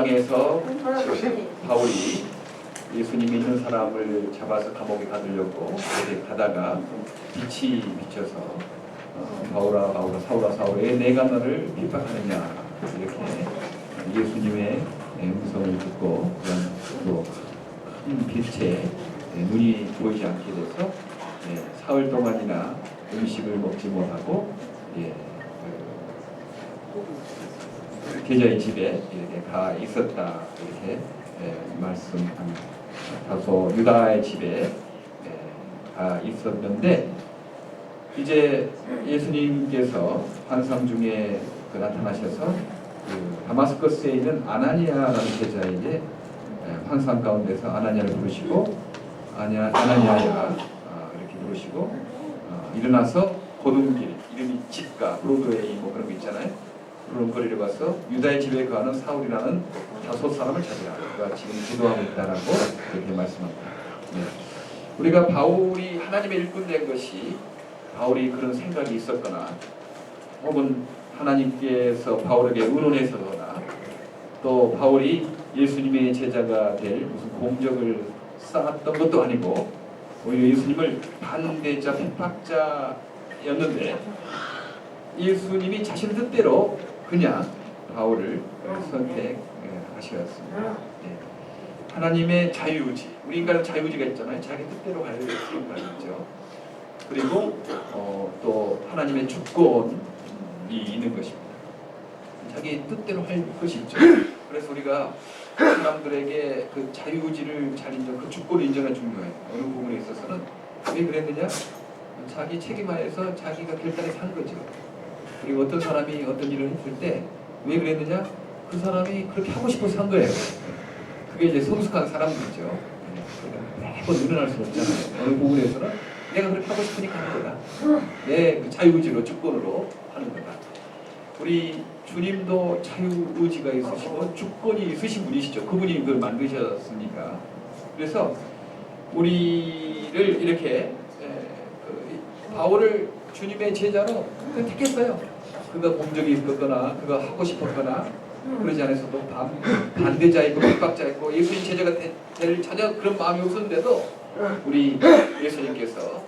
지방에서 바울이 예수님이 있는 사람을 잡아서 감옥에 가두려고 이렇게 가다가 빛이 비쳐서 바울아 바울아 사울아 사울아 왜 내가 너를 핍박하느냐 이렇게 예수님의 음성을 듣고 또 큰 빛에 눈이 보이지 않게 돼서 사흘 동안이나 음식을 먹지 못하고 계자의 집에 이렇게 가 있었다 이렇게 말씀합니다. 다소 유다의 집에 가 있었는데 이제 예수님께서 환상 중에 나타나셔서 다마스커스에 있는 아나니아라는 제자에게 환상 가운데서 아나니아를 부르시고 아나니아야 이렇게 부르시고 일어나서 고등길 이름이 집가 브로드웨이 뭐 그런 거 있잖아요. 그런 거리를 가서 유다의 집에 거하는 사울이라는 다섯 사람을 찾으라. 그가 지금 기도하고 있다라고 이렇게 말씀합니다. 우리가 바울이 하나님의 일꾼 된 것이 바울이 그런 생각이 있었거나 혹은 하나님께서 바울에게 의논해서거나 또 바울이 예수님의 제자가 될 무슨 공적을 쌓았던 것도 아니고 오히려 예수님을 반대자 핍박자였는데 예수님이 자신 뜻대로 그냥 바울을 선택하셨습니다. 하나님의 자유의지, 우리 인간은 자유의지가 있잖아요. 자기 뜻대로 갈 수 있는 거 있죠. 그리고 또 하나님의 주권이 있는 것입니다. 자기 뜻대로 할 것이 있죠. 그래서 우리가 사람들에게 그 자유의지를 잘 인정, 그 주권을 인정하는 게 중요해요. 어느 부분에 있어서는 왜 그랬느냐? 자기 책임 하에서 자기가 결단해서 한 거죠. 그리고 어떤 사람이 어떤 일을 했을 때 왜 그랬느냐? 그 사람이 그렇게 하고 싶어서 한 거예요. 그게 이제 성숙한 사람들이죠. 매번 늘어날 수 없잖아요. 어느 부분에서는 내가 그렇게 하고 싶으니까 하는 거다. 내 그 자유의지로 주권으로 하는 거다. 우리 주님도 자유의지가 있으시고 주권이 있으신 분이시죠. 그분이 그걸 만드셨으니까. 그래서 우리를 이렇게 바울을 주님의 제자로 택했어요. 그가 공적이 있었거나 그가 하고 싶었거나 그러지 않아서도 반대자이고 핍박자이고 예수님 제자가 될 전혀 그런 마음이 없었는데도 우리 예수님께서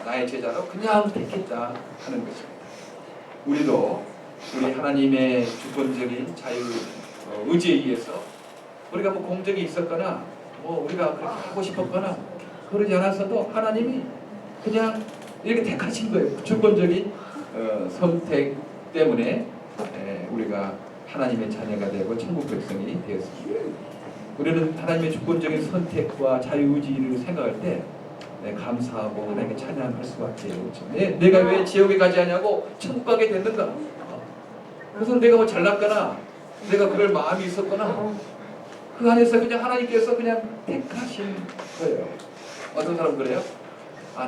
나의 제자로 그냥 택했다 하는 것입니다. 우리도 우리 하나님의 주권적인 자유 의지에 의해서 우리가 뭐 공적이 있었거나 뭐 우리가 그렇게 하고 싶었거나 그러지 않았어도 하나님이 그냥 이렇게 택하신 거예요. 주권적인 선택 때문에 우리가 하나님의 자녀가 되고 천국 백성이 되었습니다. 우리는 하나님의 주권적인 선택과 자유의지를 생각할 때 감사하고 하나님께 찬양할 수밖에 없죠. 내가 왜 지옥에 가지 않냐고 천국 가게 됐는가? 그래서 내가 뭐 잘났거나 내가 그럴 마음이 있었거나 그 안에서 그냥 하나님께서 그냥 택하신 거예요. 어떤 사람 그래요?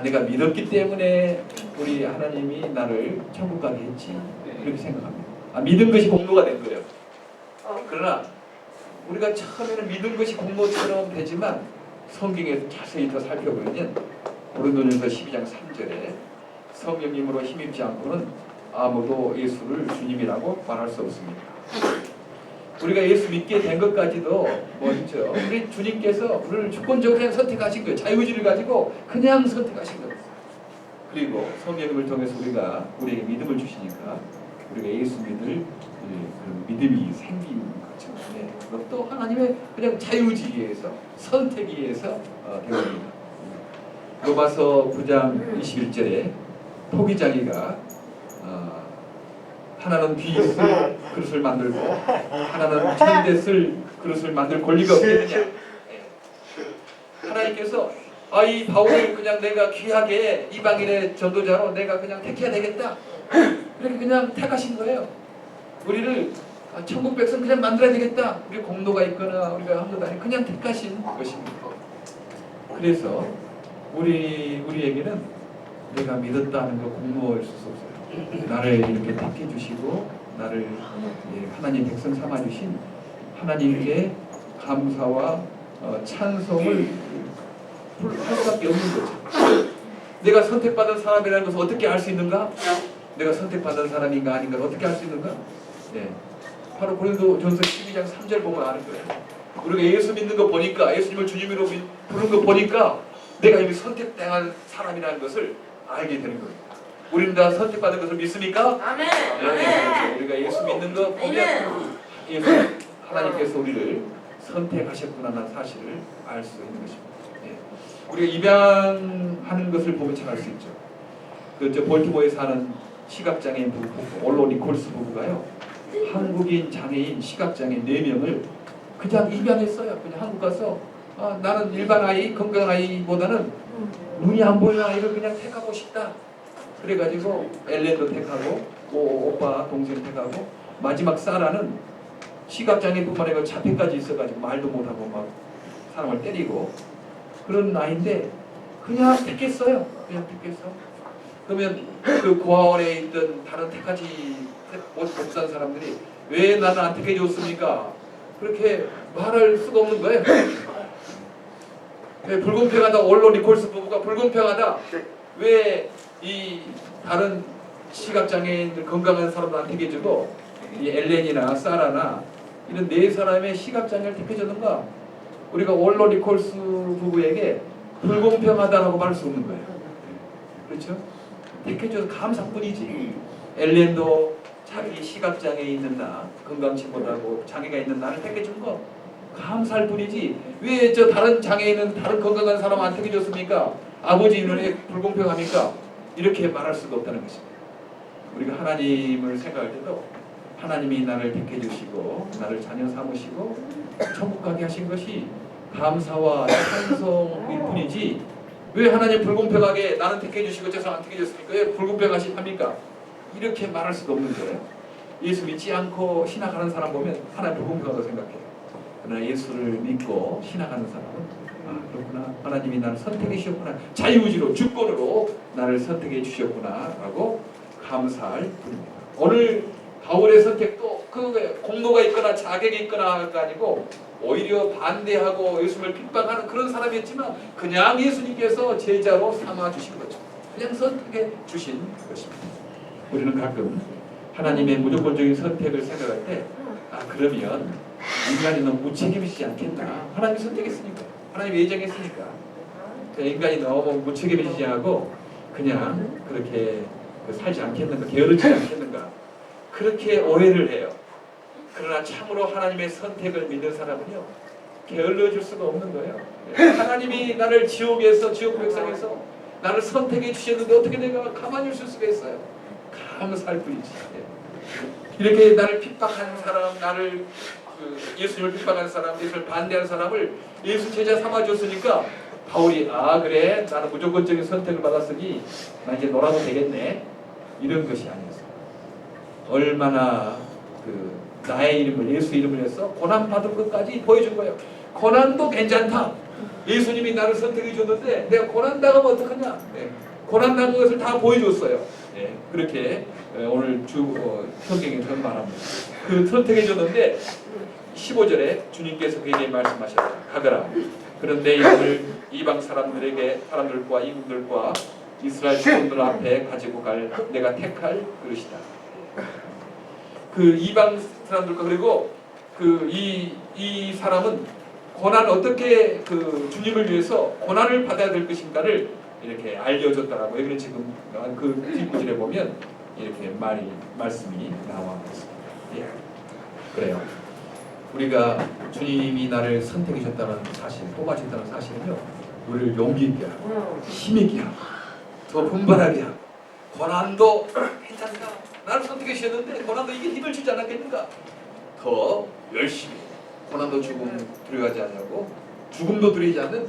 내가 믿었기 때문에 우리 하나님이 나를 천국 가게 했지 그렇게 생각합니다. 믿은 것이 공로가 된 거예요. 그러나 우리가 처음에는 믿은 것이 공로처럼 되지만 성경에서 자세히 더 살펴보면 고린도전서 12장 3절에 성령님으로 힘입지 않고는 아무도 예수를 주님이라고 말할 수 없습니다. 우리가 예수 믿게 된 것까지도 먼저 우리 주님께서 우리를 주권적으로 그냥 선택하신 거예요. 자유의지를 가지고 그냥 선택하신 거예요. 그리고 성령님을 통해서 우리가 우리에게 믿음을 주시니까 우리가 예수 믿을 그 믿음이 생긴 거죠. 그것도 하나님의 그냥 자유의지에 의해서 선택에 의해서 되옵니다. 로마서 9장 21절에 토기장이가 하나는 뒤 쓸 그릇을 만들고 하나는 천대 쓸 그릇을 만들 권리가 없겠느냐. 하나님께서 이 바울을 그냥 내가 귀하게 이방인의 전도자로 내가 그냥 택해야 되겠다. 그렇게 그냥 택하신 거예요. 우리를 천국 백성 그냥 만들어야 되겠다. 우리 공로가 있거나 우리가 한 것 아니고 그냥 택하신 것입니다. 그래서 우리에게는 내가 믿었다는 거 공로일 수 없어요. 나를 이렇게 택해 주시고 나를 하나님 백성 삼아 주신 하나님께 감사와 찬송을 할 수밖에 없는 거죠. 내가 선택받은 사람이라는 것을 어떻게 알 수 있는가? 내가 선택받은 사람인가 아닌가 어떻게 알 수 있는가? 바로 고린도전서 12장 3절 보면 아는 거예요. 우리가 예수 믿는 거 보니까, 예수님을 주님으로 부르는 거 보니까 내가 이미 선택당한 사람이라는 것을 알게 되는 거예요. 우리는 다 선택받은 것을 믿습니까? 아멘. 네, 우리가 예수 믿는 거 보면 예수 하나님께서 우리를 선택하셨구나라는 사실을 알 수 있는 것입니다. 예. 우리가 입양하는 것을 보면 잘 알 수 있죠. 저 볼티모어에 사는 시각장애인 부부, 올로 니콜스 부부가요, 한국인 장애인 시각장애인 4명을 그냥 입양했어요. 그냥 한국 가서 나는 일반 아이, 건강한 아이보다는 눈이 안 보이는 아이를 그냥 택하고 싶다. 그래가지고 엘렌도 택하고 오빠 동생 택하고 마지막 사라는 시각장애뿐만 아니라 자폐까지 있어가지고 말도 못하고 막 사람을 때리고 그런 아이인데 그냥 택했어요. 그냥 택했어. 그러면 그 고아원에 있던 다른 택하지 못한 사람들이 왜 나는 안 택해줬습니까? 그렇게 말할 수가 없는 거예요. 불공평하다. 올로 니콜스 부부가 불공평하다. 왜 이 다른 시각장애인들 건강한 사람들 안 택해주고 이 엘렌이나 사라나 이런 4사람의 시각장애를 택해줬는가? 우리가 올로 니콜스 부부에게 불공평하다라고 말할 수 없는 거예요. 그렇죠? 택해줘서 감사뿐이지. 엘렌도 자기 시각장애 있는 나, 건강치 못하고 장애가 있는 나를 택해준 거 감사할 뿐이지. 왜 저 다른 장애인은 다른 건강한 사람 안 택해줬습니까? 아버지 눈에 불공평합니까? 이렇게 말할 수가 없다는 것입니다. 우리가 하나님을 생각할 때도 하나님이 나를 택해주시고 나를 자녀 삼으시고 천국 가게 하신 것이 감사와 찬송일 뿐이지, 왜 하나님 불공평하게 나는 택해주시고 저 사람 안 택해줬습니까? 왜 불공평하십니까? 이렇게 말할 수가 없는 거예요. 예수 믿지 않고 신학하는 사람 보면 하나님 불공평하다고 생각해요. 그러나 예수를 믿고 신학하는 사람은 그렇구나, 하나님이 나를 선택해 주셨구나, 자유의지로 주권으로 나를 선택해 주셨구나 라고 감사할 뿐입니다. 오늘 바울의 선택도 그 공로가 있거나 자격이 있거나가 아니고 오히려 반대하고 예수님을 핍박하는 그런 사람이었지만 그냥 예수님께서 제자로 삼아 주신 거죠. 그냥 선택해 주신 것입니다. 우리는 가끔 하나님의 무조건적인 선택을 생각할 때 그러면 인간이 너무 무책임이지 않겠나? 하나님이 선택했으니까, 하나님이 예정했으니까 인간이 너무 무책임이지 않고 그냥 그렇게 살지 않겠는가, 게으르지 않겠는가, 그렇게 오해를 해요. 그러나 참으로 하나님의 선택을 믿는 사람은요, 게을러질 수가 없는 거예요. 하나님이 나를 지옥에서, 지옥 백성에서 나를 선택해 주셨는데 어떻게 내가 가만히 있을 수가 있어요? 감사할 뿐이지. 이렇게 나를 핍박하는 사람, 나를 예수님을 핍박하는 사람, 예수를 반대하는 사람을 예수 제자 삼아줬으니까 바울이 그래, 나는 무조건적인 선택을 받았으니 나 이제 놀아도 되겠네, 이런 것이 아니었어요. 얼마나 나의 이름을, 예수 이름을 해서 고난받은 것까지 보여준 거예요. 고난도 괜찮다. 예수님이 나를 선택해 줬는데 내가 고난 당하면 어떡하냐. 고난 당한 것을 다 보여줬어요. 그렇게 오늘 성경에서 말합니다. 그 선택해 줬는데 15절에 주님께서 그에게 말씀하셨다. 가거라. 그런데 이를 이방 사람들과 이국들과 이스라엘 주권들 앞에 가지고 갈 내가 택할 그릇이다. 그 이방 사람들과 그리고 이 사람은 고난 어떻게 주님을 위해서 고난을 받아야 될 것인가를 이렇게 알려줬다라고. 여기는 지금 그 뒷구절에 보면 이렇게 말씀이 나와 있습니다. 그래요. 우리가 주님이 나를 선택해 줬다는 사실, 뽑아줬다는 사실은요, 우리를 용기 있게 하고 힘있게 하고 더 분발하게 하고, 고난도 괜찮다, 나를 선택해 주셨는데 고난도 이게 힘을 주지 않았겠는가, 더 열심히 고난도 죽음 두려워하지 않냐고, 죽음도 두려워하지 않는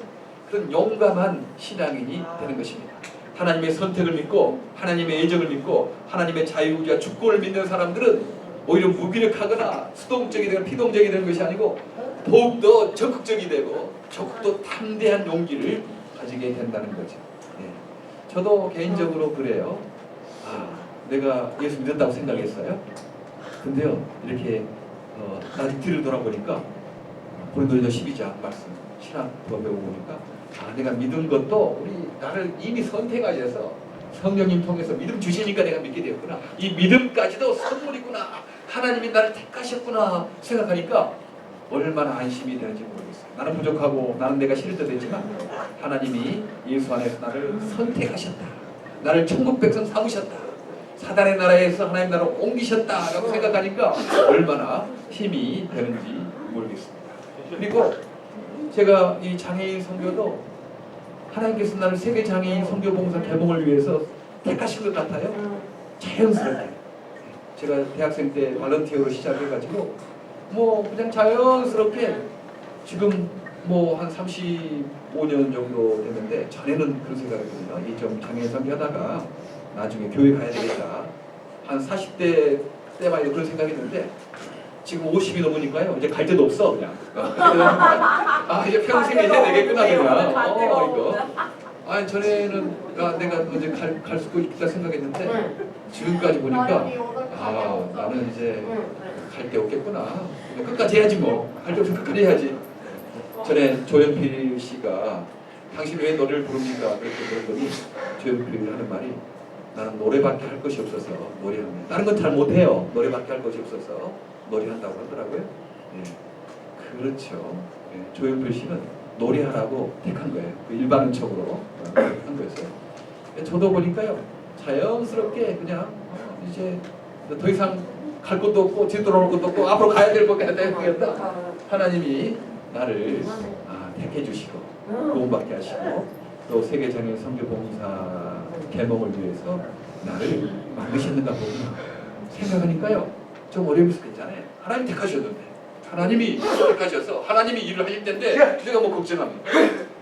그런 용감한 신앙인이 되는 것입니다. 하나님의 선택을 믿고 하나님의 예정을 믿고 하나님의 자유의지와 주권을 믿는 사람들은 오히려 무기력하거나 수동적이 되거나 피동적이 되는 것이 아니고 더욱더 적극적이 되고 적극도 담대한 용기를 가지게 된다는 거죠. 저도 개인적으로 그래요. 내가 예수 믿었다고 생각했어요. 근데요, 이렇게 나중에 뒤를 돌아보니까 고린도전서 12장 말씀 신학도 배우고 보니까 내가 믿은 것도 나를 이미 선택하셔서 성령님 통해서 믿음 주시니까 내가 믿게 되었구나. 이 믿음까지도 선물이구나. 하나님이 나를 택하셨구나 생각하니까 얼마나 안심이 되는지 모르겠어요. 나는 부족하고 나는 내가 싫을 때도 있지만 하나님이 예수 안에서 나를 선택하셨다. 나를 천국 백성 삼으셨다. 사단의 나라에서 하나님 나라로 옮기셨다라고 생각하니까 얼마나 힘이 되는지 모르겠습니다. 그리고 제가 이 장애인 선교도 하나님께서 나를 세계 장애인 선교 봉사 개봉을 위해서 택하신 것 같아요. 자연스럽게. 제가 대학생 때 발런티어로 시작해가지고 뭐 그냥 자연스럽게 지금 뭐 한 35년 정도 됐는데 전에는 그런 생각이거든요. 이 좀 장애인 선교하다가 나중에 교회 가야 되겠다. 한 40대 때만 해도 그런 생각했는데 지금 50이 넘으니까요. 이제 갈 데도 없어 그냥. 아 이제 평생에 이제 되겠구나 그냥. 이거. 아니 전에는 내가 언제 갈 수도 있다 생각했는데 지금까지 보니까 아 나는 이제 갈 데 없겠구나. 끝까지 해야지 뭐. 할 데 없으면 끝까지 해야지. 전에 조연필 씨가 당신 왜 노래를 부릅니까? 그렇게 물었더니 조연필이 하는 말이 나는 노래밖에 할 것이 없어서 노래합니다. 다른 건 잘 못해요. 노래밖에 할 것이 없어서 노래한다고 하더라고요. 예. 그렇죠. 예. 조연필 씨는 노래하라고 택한 거예요. 그 일반적으로 한 거였어요. 저도 보니까요. 자연스럽게 그냥 이제 더 이상 갈 것도 없고 뒤돌아올 것도 없고 앞으로 가야 될 것같다 생각했다. 하나님이 나를 택해 주시고 구원받게 하시고 또 세계장애인 선교봉사 개몽을 위해서 나를 만드셨는가 보구나 생각하니까요. 좀 어려움이 있을 수 있잖아요. 하나님 택하셨는데 하나님이 택하셔서 하나님이 일을 하실 텐데 내가 뭐 걱정합니까?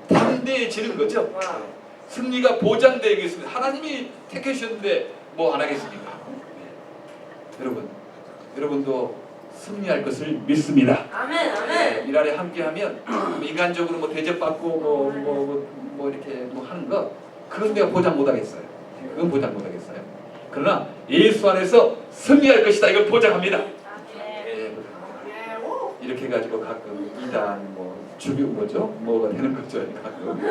담대해지는 거죠. 승리가 보장되겠습니다. 하나님이 택해 주셨는데 뭐 안 하겠습니까? 여러분도 승리할 것을 믿습니다. 아멘, 아멘. 일 아래 함께하면 인간적으로 뭐 대접받고 뭐 이렇게 뭐 하는 거 그건 내가 보장 못하겠어요. 그건 보장 못하겠어요. 그러나 예수 안에서 승리할 것이다. 이걸 보장합니다. 예, 이렇게 해가지고 가끔 이단 주교 뭐가 되는 거죠. 가끔. 예.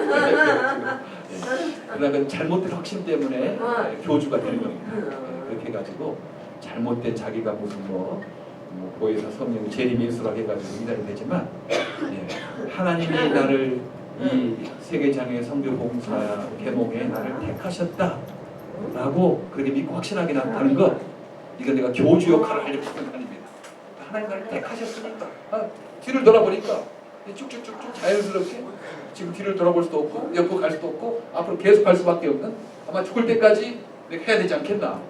그러나 그 잘못된 확신 때문에 교주가 되는 겁니다. 예, 그렇게 해가지고 잘못된 자기가 무슨 보혜사 성령 재림 예수라고 해가지고 이단이 되지만 하나님이 나를 이 세계장애 선교봉사 개몽에 나를 택하셨다라고 그렇게 믿고 확신하게 나타는 것 이건 내가 교주 역할을 하려고 하는 거 아닙니다. 하나님 나를 택하셨으니까 뒤를 돌아보니까 쭉쭉쭉쭉 자연스럽게 지금 뒤를 돌아볼 수도 없고 옆으로 갈 수도 없고 앞으로 계속 갈 수밖에 없는 아마 죽을 때까지 내가 해야 되지 않겠나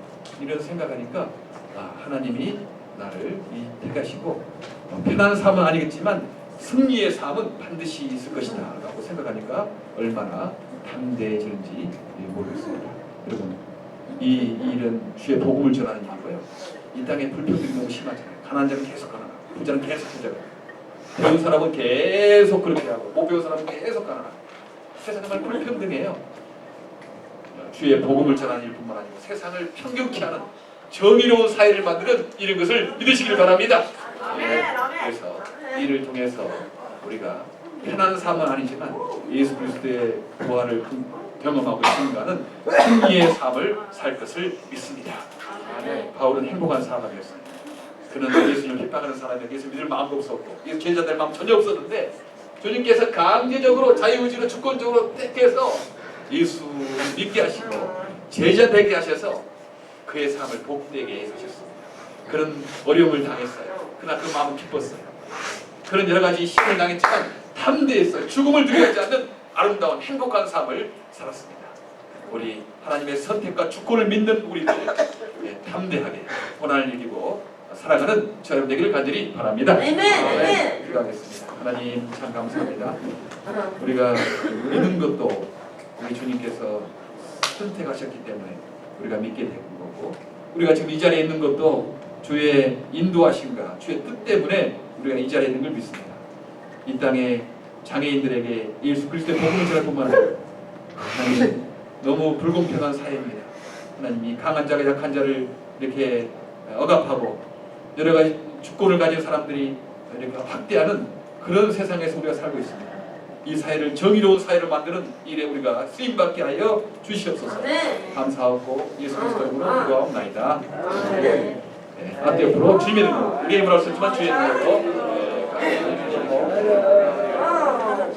이런 생각하니까 하나님이 나를 택하시고 편한 삶은 아니겠지만 승리의 삶은 반드시 있을 것이다 라고 생각하니까 얼마나 담대해지는지 모르겠습니다. 여러분 이 일은 주의 복음을 전하는 일이고요. 이 땅에 불평등이 너무 심하잖아요. 가난한 자는 계속 가난하고 부자는 계속 부자고 배운 사람은 계속 그렇게 하고 못 배운 사람은 계속 가난하고 세상은 정말 불평등해요. 주의 복음을 전하는 일뿐만 아니고 세상을 평균케 하는 정의로운 사회를 만드는 이런 것을 믿으시길 바랍니다. 그래서 이를 통해서 우리가 편한 삶은 아니지만 예수 그리스도의 부활을 경험하고 증거하는 승리의 삶을 살 것을 믿습니다. 바울은 행복한 사람이었습니다. 그는 예수님을 핍박하는 사람에게 예수 믿을 마음도 없었고 제자들 마음 전혀 없었는데 주님께서 강제적으로 자유의지로 주권적으로 택해서 예수 믿게 하시고 제자 되게 하셔서 그의 삶을 복되게 하셨습니다. 그런 어려움을 당했어요. 그러나 그 마음은 기뻤어요. 그런 여러 가지 시련을 당했지만 담대했어요. 죽음을 두려워하지 않는 아름다운 행복한 삶을 살았습니다. 우리 하나님의 선택과 주권을 믿는 우리들 담대하게 고난을 이기고 살아가는 저 여러분 되기를 간절히 바랍니다. 아멘. 기도하겠습니다. 하나님 참 감사합니다. 우리가 믿는 것도 우리 주님께서 선택하셨기 때문에 우리가 믿게 된 거고 우리가 지금 이 자리에 있는 것도 주의 인도하심과 주의 뜻 때문에 우리가 이 자리에 있는 걸 믿습니다. 이 땅의 장애인들에게 예수 그리스도의 복음을 전할 뿐만 아니라 하나님 너무 불공평한 사회입니다. 하나님 이 강한 자가 약한 자를 이렇게 억압하고 여러 가지 주권을 가진 사람들이 이렇게 확대하는 그런 세상에서 우리가 살고 있습니다. 이 사회를 정의로운 사회를 만드는 일에 우리가 쓰임받게 하여 주시옵소서. 감사하고 예수 그리스도 이름으로 기도하옵나이다. 앞뒤 옆으로 주의 믿는 거. 우리의 힘으로 할 수 없지만 주의 믿는 걸로.